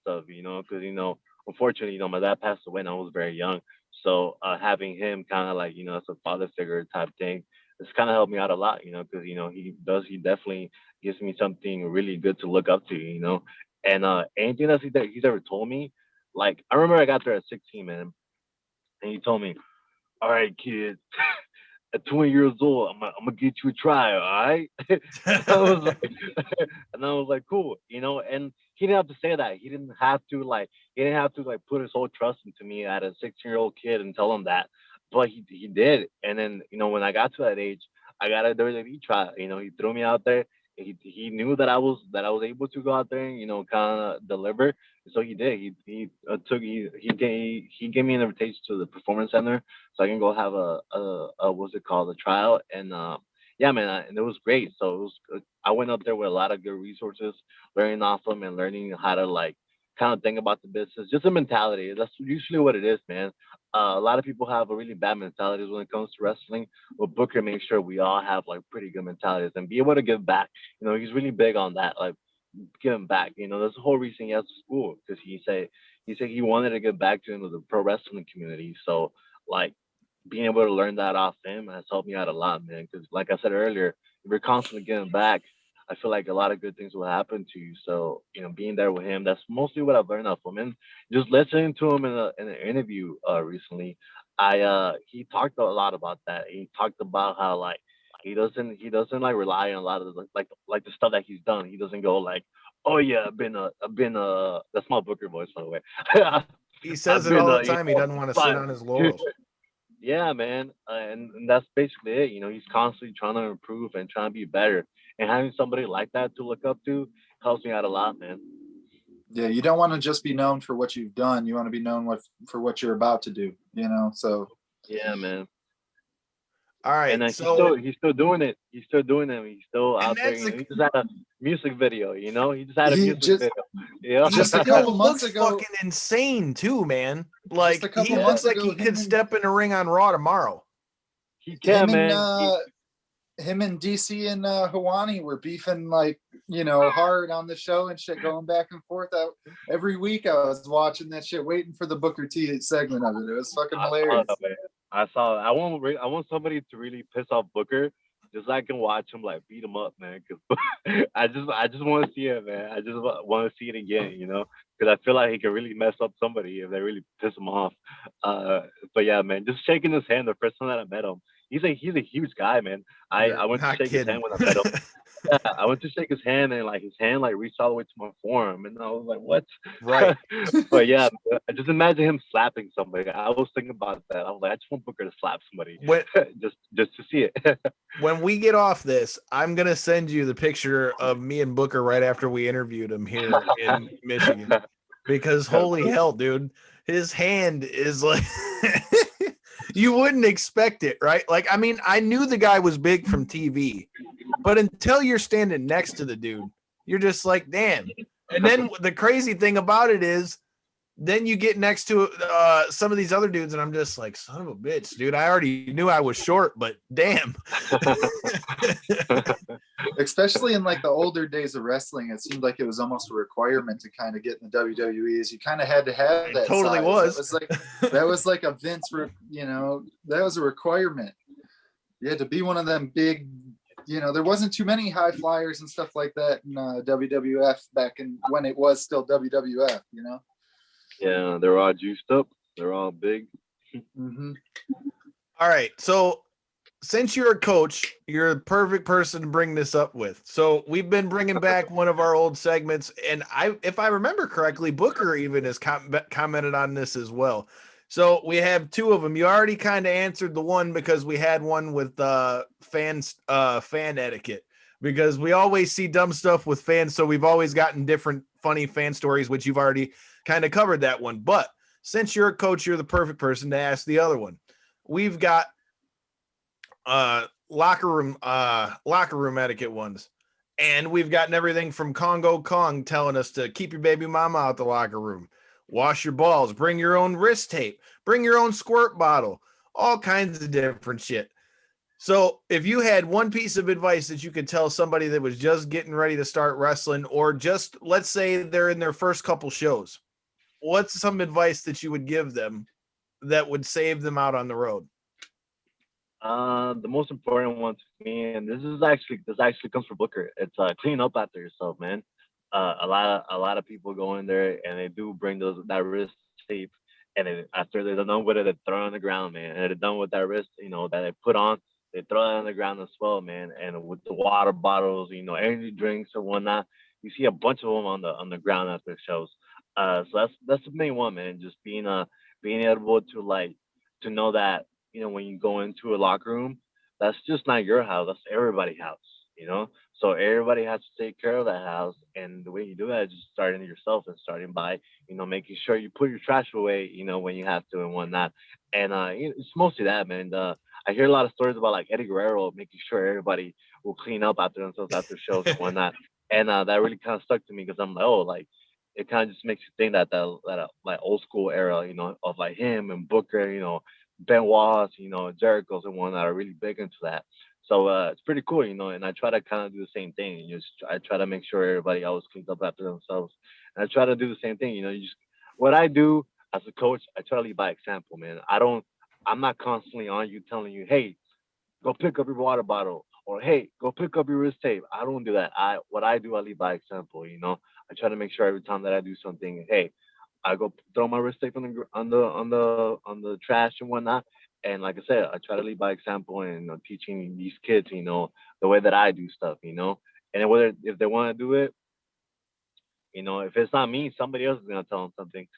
stuff. Because unfortunately, my dad passed away and I was very young. So having him kind of like as a father figure type thing, it's kind of helped me out a lot. Because he definitely gives me something really good to look up to. And anything that he's ever told me, like I remember I got there at 16, man, and he told me, "All right, kid, at 20 years old, I'm gonna get you a try, all right?" and I was like, and I was like, cool, And he didn't have to say that. He didn't have to like put his whole trust into me at a 16-year-old kid and tell him that. But he did. And then when I got to that age, I got a WWE try. He threw me out there. He knew that I was able to go out there and kind of deliver. So he did. He gave me an invitation to the performance center so I can go have a what's it called, a trial. And yeah, man, and it was great. So I went up there with a lot of good resources, learning off them and learning how to like kind of think about the business, just a mentality. That's usually what it is, man. A lot of people have a really bad mentalities when it comes to wrestling, but Booker makes sure we all have like pretty good mentalities and be able to give back. He's really big on that, like giving back. That's the whole reason he has to school because he said he wanted to get back to the pro wrestling community. So like being able to learn that off him has helped me out a lot, man. Because like I said earlier, if you're constantly getting back, I feel like a lot of good things will happen to you. So being there with him, that's mostly what I've learned off him. And just listening to him in an interview recently, he talked a lot about that. He talked about how like he doesn't like rely on a lot of like the stuff that he's done. He doesn't go like, oh yeah, I've been that's my Booker voice by the way. He I've says it been all the time. He doesn't want to sit but on his laurels. yeah, man, and that's basically it. He's constantly trying to improve and trying to be better, and having somebody like that to look up to helps me out a lot, man. Yeah, you don't want to just be known for what you've done. You want to be known for what you're about to do. So Yeah, man. All And right, he's so still doing it. He's still doing it. He's still and out there. that's a, He just had a music video. He just had a he music just video. Yeah, he just a couple still months looks ago, fucking insane too, man. just a Like he couple looks months like ago, he could step in the ring on Raw tomorrow. he him can, and man. him and DC and Hawani were beefing like hard on the show and shit, going back and forth. Every week I was watching that shit, waiting for the Booker T segment of it. It was fucking I saw hilarious. that, man. I saw. I want somebody to really piss off Booker, just so I can watch him like beat him up, man. Cause I just want to see it, man. I just want to see it again, because I feel like he can really mess up somebody if they really piss him off. Uh, but yeah, man, just shaking his hand the first time that I met him. He's a huge guy, man. You're I went to not shake his kidding. hand when I met him. Yeah, I went to shake his hand and like his hand like reached all the way to my forearm, and I was like, "What?" Right. But yeah, I just imagine him slapping somebody. I was thinking about that. I was like, I just want Booker to slap somebody, When just to see it. when we get off this, I'm gonna send you the picture of me and Booker right after we interviewed him here in Michigan. Because holy hell, dude, his hand is like you wouldn't expect it, right? Like, I mean, I knew the guy was big from TV, but until you're standing next to the dude, you're just like, damn. And then the crazy thing about it is, then you get next to some of these other dudes, and I'm just like, son of a bitch, dude. I already knew I was short, but damn. Especially in like the older days of wrestling, it seemed like it was almost a requirement to kind of get in the WWE. Is you kind of had to have that. It totally size. was. That was like a Vince, that was a requirement. You had to be one of them big. There wasn't too many high flyers and stuff like that in WWF back in when it was still WWF. Yeah, they're all juiced up. They're all big. Mm-hmm. All right. So since you're a coach, you're a perfect person to bring this up with. So we've been bringing back one of our old segments, and if I remember correctly, Booker even has commented on this as well. So we have two of them. You already kind of answered the one because we had one with fan etiquette, because we always see dumb stuff with fans. So we've always gotten different funny fan stories, which you've already kind of covered that one. But since you're a coach, you're the perfect person to ask the other one. We've got locker room etiquette ones, and we've gotten everything from Congo Kong telling us to keep your baby mama out the locker room, wash your balls, bring your own wrist tape, bring your own squirt bottle, all kinds of different shit. So if you had one piece of advice that you could tell somebody that was just getting ready to start wrestling, or just let's say they're in their first couple shows, what's some advice that you would give them that would save them out on the road? The most important one to me, and this actually comes from Booker. It's clean up after yourself, man. A lot of people go in there and they do bring that wrist tape, and then after they're done with it, they throw it on the ground, man. And they're done with that wrist, that they put on, they throw it on the ground as well, man. And with the water bottles, energy drinks or whatnot, you see a bunch of them on the ground after shows. So that's the main one, man. Just being able to to know that when you go into a locker room, that's just not your house. That's everybody's house. So everybody has to take care of that house, and the way you do that is just starting yourself and starting by making sure you put your trash away when you have to and whatnot. And it's mostly that, man. I hear a lot of stories about like Eddie Guerrero making sure everybody will clean up after themselves after shows and whatnot. And that really kind of stuck to me because I'm like, oh, like it kind of just makes you think that like old school era, of like him and Booker, Benoit, Jericho's and whatnot are really big into that. So it's pretty cool, and I try to kind of do the same thing. I try to make sure everybody always cleans up after themselves. And I try to do the same thing, you just what I do as a coach, I try to lead by example, man. I'm not constantly on you telling you, hey, go pick up your water bottle, or hey, go pick up your wrist tape. I don't do that. What I do, I lead by example. I try to make sure every time that I do something, hey, I go throw my wrist tape on the trash and whatnot. And like I said, I try to lead by example and teaching these kids, the way that I do stuff. And whether if they want to do it, if it's not me, somebody else is gonna tell them something.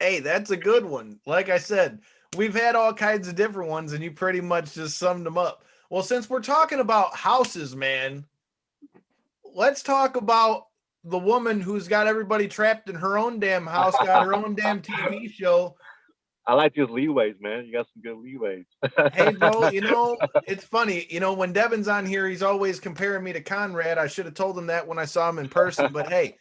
Hey, that's a good one. Like I said, we've had all kinds of different ones, and you pretty much just summed them up. Well, since we're talking about houses, man, let's talk about the woman who's got everybody trapped in her own damn house, got her own damn TV show. I like these leeways, man. You got some good leeways. Hey, bro, it's funny. When Devin's on here, he's always comparing me to Conrad. I should have told him that when I saw him in person. But hey,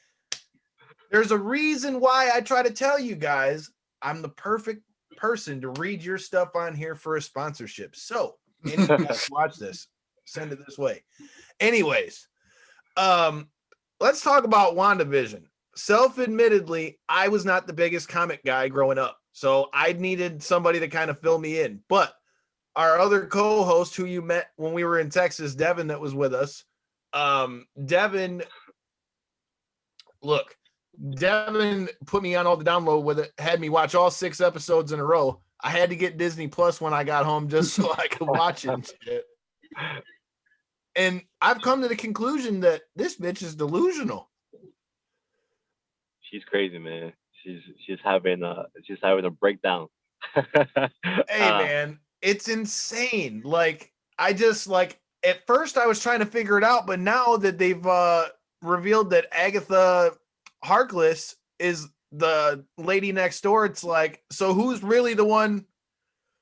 there's a reason why I try to tell you guys I'm the perfect person to read your stuff on here for a sponsorship. So, watch this. Send it this way. Anyways, let's talk about WandaVision. Self-admittedly, I was not the biggest comic guy growing up, so I needed somebody to kind of fill me in. But our other co-host, who you met when we were in Texas, Devin, that was with us, Devin, look, Devin put me on all the download with it, had me watch all 6 episodes in a row. I had to get Disney Plus when I got home just so I could watch it and shit. And I've come to the conclusion that this bitch is delusional. She's crazy, man. She's having a breakdown. Hey, man, it's insane. Like, I just at first I was trying to figure it out, but now that they've revealed that Agatha Harkness is the lady next door, it's like, so who's really the one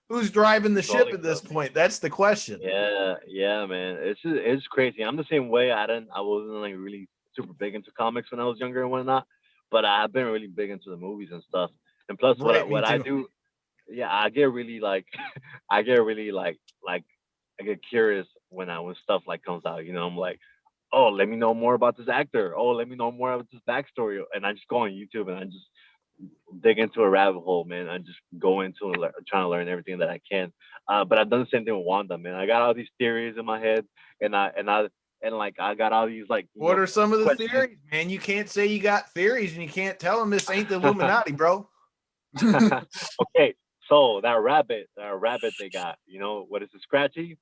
who's driving the ship at this point? That's the question. Yeah, man. It's crazy. I'm the same way. I wasn't like really super big into comics when I was younger and whatnot, but I've been really big into the movies and stuff. And plus, what I do, yeah, I get really I get curious when stuff like comes out. I'm like, oh, let me know more about this actor. Oh, let me know more about this backstory. And I just go on YouTube and I just dig into a rabbit hole, man. I just go into trying to learn everything that I can. But I've done the same thing with Wanda, man. I got all these theories in my head, and I got all these What are some of the questions. theories, man? You can't say you got theories and you can't tell them this ain't the Illuminati, bro. Okay, so that rabbit they got, what is it, Scratchy?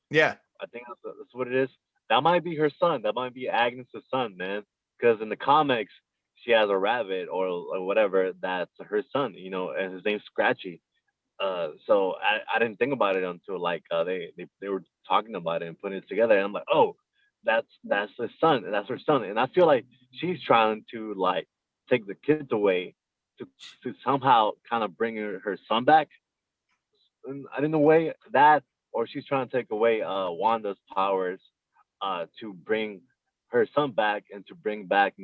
Yeah, I think that's what it is. That might be her son. That might be Agnes' son, man. Because in the comics, she has a rabbit or whatever that's her son, and his name's Scratchy. So I didn't think about it until they were talking about it and putting it together, and I'm like, oh, that's his son, that's her son, and I feel like she's trying to take the kids away to somehow kind of bring her son back, in a way that, or she's trying to take away Wanda's powers to bring her son back and to bring back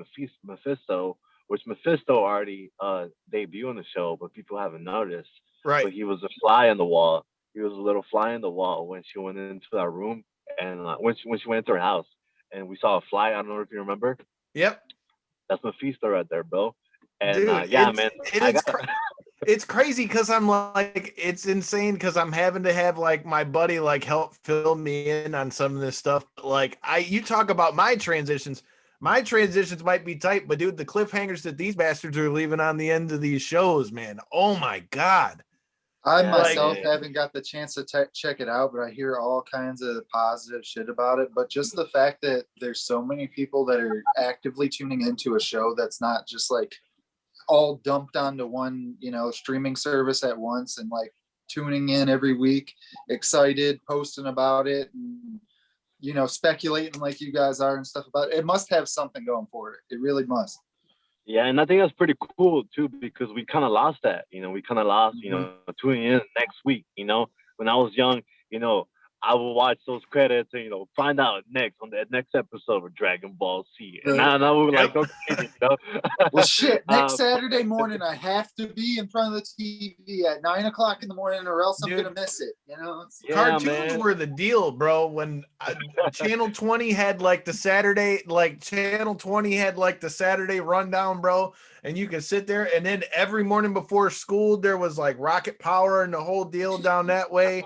Mephisto, which Mephisto already debuted on the show, but people haven't noticed. right. But he was a fly on the wall. He was a little fly on the wall when she went into that room, and when she went into her house, and we saw a fly. I don't know if you remember. Yep. That's Mephisto right there, bro. And dude, yeah, man, it's crazy because I'm like, it's insane because I'm having to have my buddy help fill me in on some of this stuff. You talk about my transitions. My transitions might be tight, but dude, the cliffhangers that these bastards are leaving on the end of these shows, man. Oh my God. I myself haven't got the chance to check it out, but I hear all kinds of positive shit about it. But just the fact that there's so many people that are actively tuning into a show that's not just all dumped onto one, streaming service at once, and tuning in every week, excited, posting about it, and speculating like you guys are and stuff about it. It must have something going for it. It really must. Yeah, and I think that's pretty cool too, because we kind of lost that. We kind of lost, tuning in next week. When I was young, I will watch those credits and find out next on the next episode of Dragon Ball Z, and I will like go crazy, Well, shit. Next Saturday morning, I have to be in front of the TV at 9:00 in the morning, or else I'm gonna miss it. Cartoons were the deal, bro. When Channel 20 had like the Saturday, rundown, bro, and you could sit there, and then every morning before school, there was like Rocket Power and the whole deal down that way.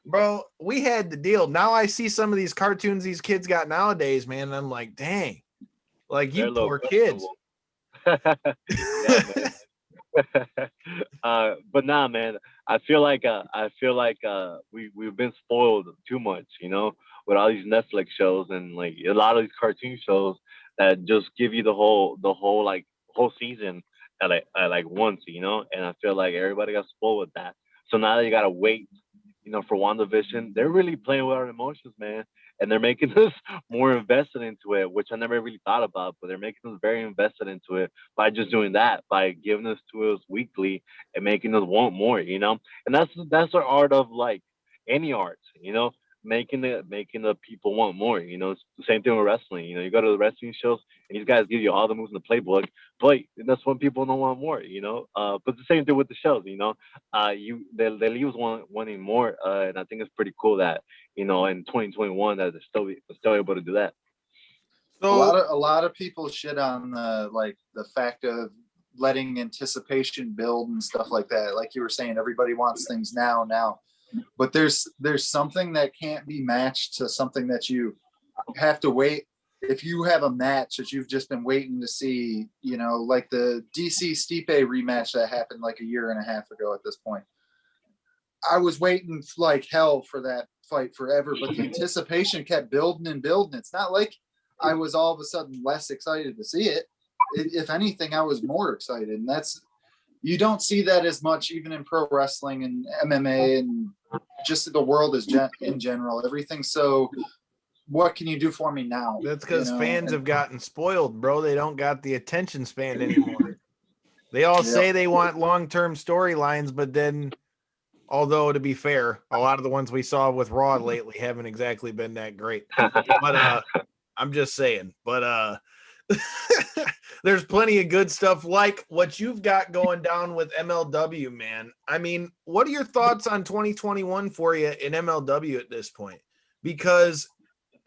Bro, we had the deal. Now I see some of these cartoons these kids got nowadays, man, and I'm like, dang, like you poor kids. Yeah, man. But nah, man, I feel like we've been spoiled too much, with all these Netflix shows and like a lot of these cartoon shows that just give you the whole whole season at like once, and I feel like everybody got spoiled with that. So now that you gotta wait, for WandaVision, they're really playing with our emotions, man. And they're making us more invested into it, which I never really thought about, but they're making us very invested into it by just doing that, by giving us to us weekly and making us want more, And that's our art of like any art, making the people want more, It's the same thing with wrestling. You go to the wrestling shows and these guys give you all the moves in the playbook, but that's when people don't want more, But the same thing with the shows, they leave us wanting more, and I think it's pretty cool that in 2021 that they're still able to do that. So a lot of people shit on the fact of letting anticipation build and stuff like that. Like you were saying, everybody wants things now. But there's something that can't be matched to something that you have to wait. If you have a match that you've just been waiting to see, like the DC Stipe rematch that happened like a year and a half ago at this point. I was waiting like hell for that fight forever, but the anticipation kept building and building. It's not like I was all of a sudden less excited to see it. If anything, I was more excited. And you don't see that as much even in pro wrestling and MMA and just the world in general. Everything's so, what can you do for me now? That's because fans have gotten spoiled, bro. They don't got the attention span anymore. They all say they want long-term storylines, but then, although to be fair, a lot of the ones we saw with Raw lately haven't exactly been that great. But I'm just saying. But there's plenty of good stuff like what you've got going down with MLW, man. I mean, what are your thoughts on 2021 for you in MLW at this point? Because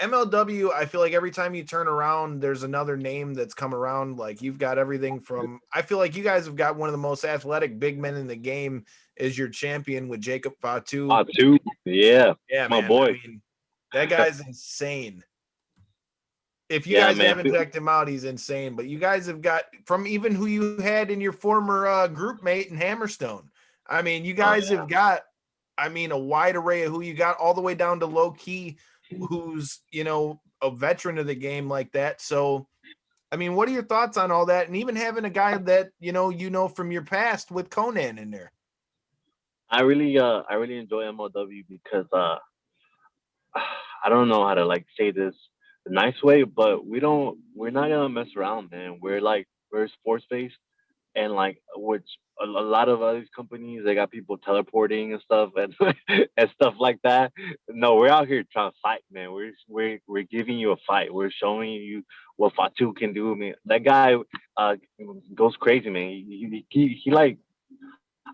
MLW, I feel like every time you turn around, there's another name that's come around. Like you've got everything from, I feel like you guys have got one of the most athletic big men in the game as your champion with Jacob Fatu. Yeah, my man. Boy. I mean, that guy's insane. If you guys haven't checked him out, he's insane. But you guys have got from even who you had in your former group mate in Hammerstone. I mean, you guys have got, a wide array of who you got all the way down to low key, who's, a veteran of the game like that. So, I mean, what are your thoughts on all that? And even having a guy that, from your past with Conan in there. I really enjoy MLW because I don't know how to like say this the nice way, but we're not gonna mess around, man. We're sports based, and like which a lot of other companies, they got people teleporting and stuff and and stuff like that. No, we're out here trying to fight, man. We're giving you a fight. We're showing you what Fatu can do, man. That guy goes crazy, man. He like,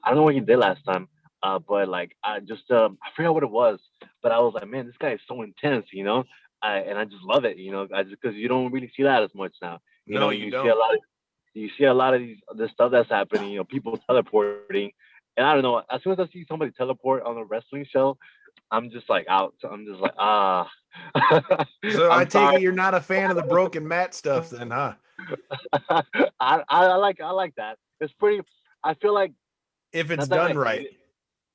I don't know what he did last time. But like I forgot what it was, but I was like, man, this guy is so intense, and I just love it, because you don't really see that as much now. You see a lot of this stuff that's happening, people teleporting, and I don't know. As soon as I see somebody teleport on a wrestling show, I'm just like out. I'm just like So I take it you're not a fan of the broken mat stuff, then, huh? I like that. It's pretty. I feel like if it's done right.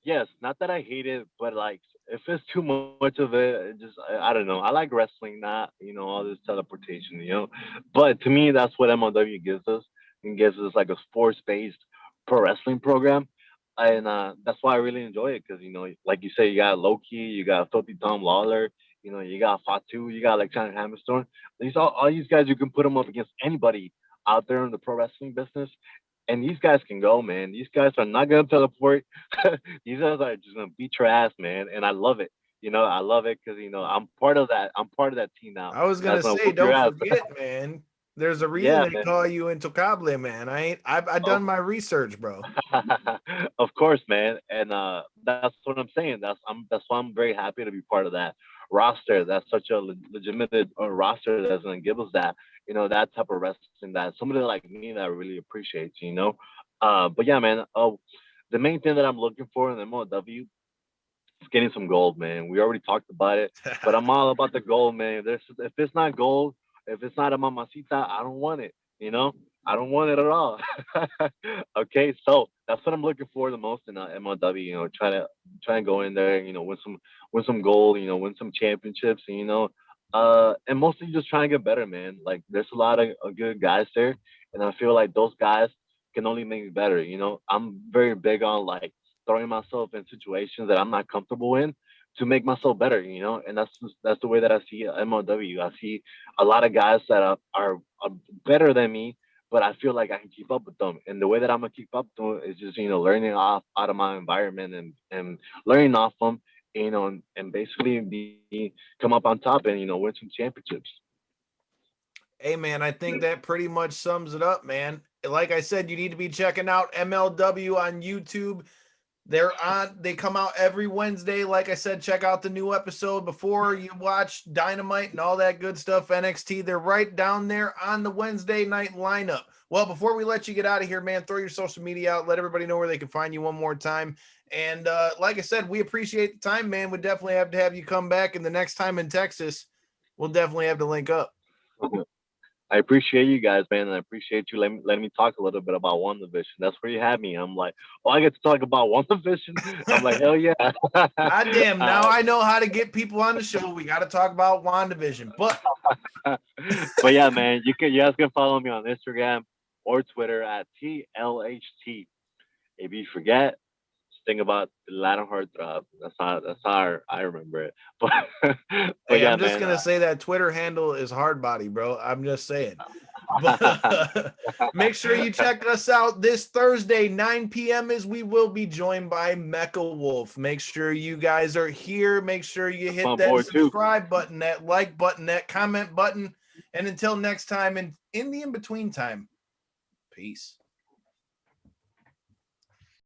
Yes, not that I hate it, but like if it's too much of it, I don't know. I like wrestling, not all this teleportation, But to me, that's what MLW gives us. It gives us like a sports-based pro wrestling program, and that's why I really enjoy it because like you say, you got Loki, you got Filthy Tom Lawler, you got Fatu, you got Alexander Hammerstone. All these guys, you can put them up against anybody out there in the pro wrestling business. And these guys can go, man. These guys are not gonna teleport. These guys are just gonna beat your ass, man. And I love it. I love it because I'm part of that. I'm part of that team now. I was gonna That's gonna say, whoop your don't ass. forget, man. There's a reason Yeah, they man. call you Intocable, man. I've done my research, bro. Of course, man, and that's what I'm saying. That's why I'm very happy to be part of that roster. That's such a legitimate roster that's gonna give us that, that type of wrestling that somebody like me that really appreciates. But yeah, man. The main thing that I'm looking for in the MLW is getting some gold, man. We already talked about it, but I'm all about the gold, man. If it's not gold, if it's not a mamacita, I don't want it. You know, I don't want it at all. Okay, so that's what I'm looking for the most in MLW. Try and go in there. Win some gold. Win some championships. And, and mostly just trying to get better, man. Like there's a lot of good guys there, and I feel like those guys can only make me better. I'm very big on like throwing myself in situations that I'm not comfortable in to make myself better, and that's the way that I see MLW. I see a lot of guys that are better than me, but I feel like I can keep up with them. And the way that I'm gonna keep up to it is just learning off out of my environment and learning off them, and basically come up on top and win some championships. Hey, man, I think that pretty much sums it up, man. Like I said, you need to be checking out MLW on YouTube. They come out every Wednesday. Like I said, check out the new episode before you watch Dynamite and all that good stuff, NXT. They're right down there on the Wednesday night lineup. Well, before we let you get out of here, man, throw your social media out. Let everybody know where they can find you one more time. And like I said, we appreciate the time, man. We definitely have to have you come back. And the next time in Texas, we'll definitely have to link up. I appreciate you guys, man, and I appreciate you letting me talk a little bit about WandaVision. That's where you had me. I'm like, oh, I get to talk about WandaVision. I'm like, hell yeah. God damn, now I know how to get people on the show. We got to talk about WandaVision. But yeah, man, you guys can follow me on Instagram or Twitter at TLHT. If you forget, just think about the Latin heartthrob. That's how I remember it. But hey, yeah, I'm just man. gonna say that Twitter handle is Hardbody, bro. I'm just saying. But make sure you check us out this Thursday, 9 p.m. as we will be joined by Mecha Wolf. Make sure you guys are here. Make sure you hit that subscribe button, that like button, that comment button. And until next time, and in the in-between time, peace.